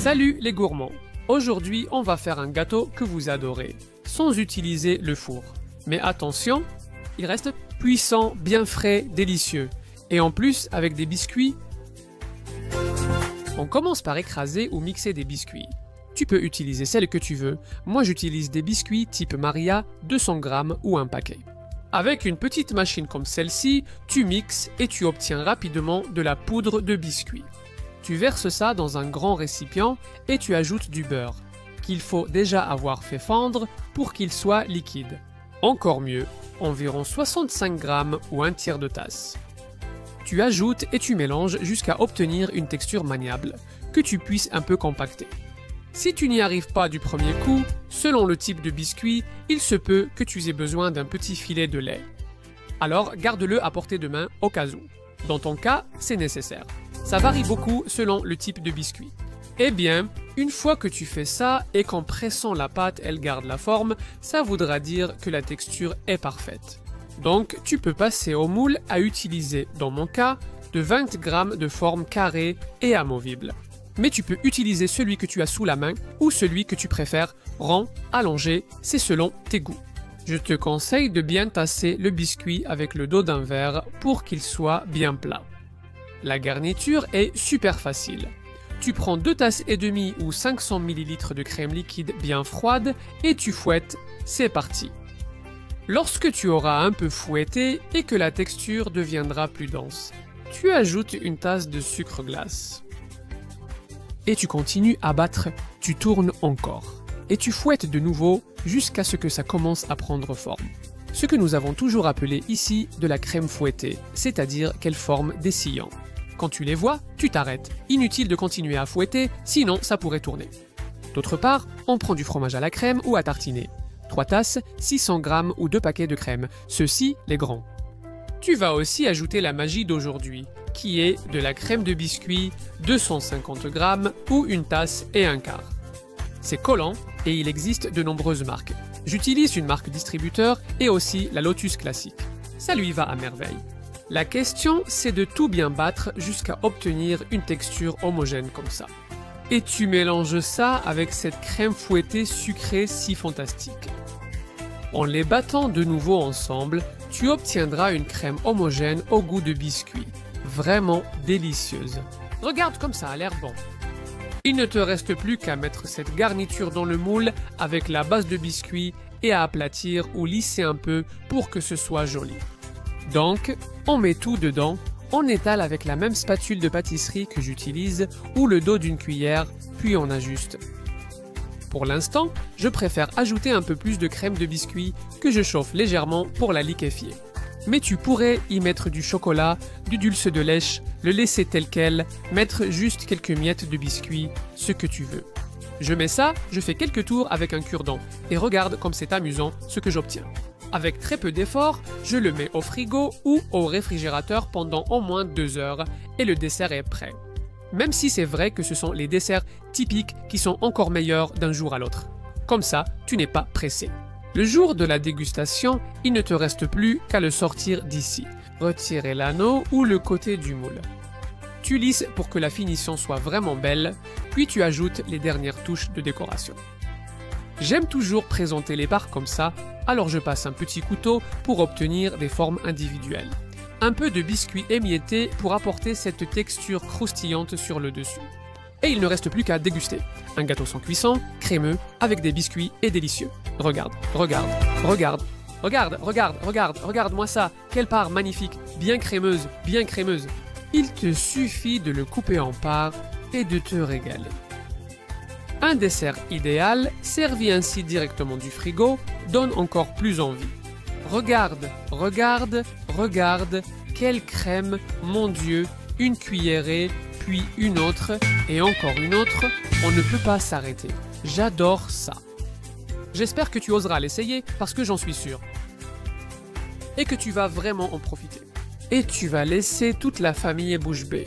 Salut les gourmands! Aujourd'hui, on va faire un gâteau que vous adorez, sans utiliser le four. Mais attention, il reste puissant, bien frais, délicieux. Et en plus, avec des biscuits. On commence par écraser ou mixer des biscuits. Tu peux utiliser celle que tu veux. Moi, j'utilise des biscuits type Maria, 200 g ou un paquet. Avec une petite machine comme celle-ci, tu mixes et tu obtiens rapidement de la poudre de biscuits. Tu verses ça dans un grand récipient et tu ajoutes du beurre, qu'il faut déjà avoir fait fondre pour qu'il soit liquide. Encore mieux, environ 65 g ou un tiers de tasse. Tu ajoutes et tu mélanges jusqu'à obtenir une texture maniable, que tu puisses un peu compacter. Si tu n'y arrives pas du premier coup, selon le type de biscuit, il se peut que tu aies besoin d'un petit filet de lait. Alors garde-le à portée de main au cas où. Dans ton cas, c'est nécessaire. Ça varie beaucoup selon le type de biscuit. Eh bien, une fois que tu fais ça et qu'en pressant la pâte elle garde la forme, ça voudra dire que la texture est parfaite. Donc, tu peux passer au moule à utiliser, dans mon cas, de 20 g de forme carrée et amovible. Mais tu peux utiliser celui que tu as sous la main ou celui que tu préfères, rond, allongé, c'est selon tes goûts. Je te conseille de bien tasser le biscuit avec le dos d'un verre pour qu'il soit bien plat. La garniture est super facile. Tu prends 2 tasses et demie ou 500 ml de crème liquide bien froide et tu fouettes, c'est parti. Lorsque tu auras un peu fouetté et que la texture deviendra plus dense, tu ajoutes une tasse de sucre glace. Et tu continues à battre, tu tournes encore. Et tu fouettes de nouveau jusqu'à ce que ça commence à prendre forme. Ce que nous avons toujours appelé ici de la crème fouettée, c'est-à-dire qu'elle forme des sillons. Quand tu les vois, tu t'arrêtes. Inutile de continuer à fouetter, sinon ça pourrait tourner. D'autre part, on prend du fromage à la crème ou à tartiner. 3 tasses, 600 g ou 2 paquets de crème, ceux-ci les grands. Tu vas aussi ajouter la magie d'aujourd'hui, qui est de la crème de biscuit, 250 g ou une tasse et un quart. C'est collant et il existe de nombreuses marques. J'utilise une marque distributeur et aussi la Lotus classique. Ça lui va à merveille. La question, c'est de tout bien battre jusqu'à obtenir une texture homogène comme ça. Et tu mélanges ça avec cette crème fouettée sucrée si fantastique. En les battant de nouveau ensemble, tu obtiendras une crème homogène au goût de biscuit. Vraiment délicieuse. Regarde comme ça a l'air bon. Il ne te reste plus qu'à mettre cette garniture dans le moule avec la base de biscuit et à aplatir ou lisser un peu pour que ce soit joli. Donc, on met tout dedans, on étale avec la même spatule de pâtisserie que j'utilise ou le dos d'une cuillère, puis on ajuste. Pour l'instant, je préfère ajouter un peu plus de crème de biscuit que je chauffe légèrement pour la liquéfier. Mais tu pourrais y mettre du chocolat, du dulce de lèche, le laisser tel quel, mettre juste quelques miettes de biscuit, ce que tu veux. Je mets ça, je fais quelques tours avec un cure-dent et regarde comme c'est amusant ce que j'obtiens. Avec très peu d'effort, je le mets au frigo ou au réfrigérateur pendant au moins 2 heures et le dessert est prêt. Même si c'est vrai que ce sont les desserts typiques qui sont encore meilleurs d'un jour à l'autre. Comme ça, tu n'es pas pressé. Le jour de la dégustation, il ne te reste plus qu'à le sortir d'ici. Retirer l'anneau ou le côté du moule. Tu lisses pour que la finition soit vraiment belle, puis tu ajoutes les dernières touches de décoration. J'aime toujours présenter les barres comme ça, alors je passe un petit couteau pour obtenir des formes individuelles. Un peu de biscuit émietté pour apporter cette texture croustillante sur le dessus. Et il ne reste plus qu'à déguster. Un gâteau sans cuisson, crémeux, avec des biscuits et délicieux. Regarde, regarde, regarde, regarde, regarde, regarde, regarde-moi ça. Quelle part magnifique, bien crémeuse, bien crémeuse. Il te suffit de le couper en parts et de te régaler. Un dessert idéal, servi ainsi directement du frigo, donne encore plus envie. Regarde, regarde, regarde, quelle crème, mon Dieu, une cuillerée, puis une autre, et encore une autre, on ne peut pas s'arrêter. J'adore ça. J'espère que tu oseras l'essayer parce que j'en suis sûr. Et que tu vas vraiment en profiter. Et tu vas laisser toute la famille bouche bée.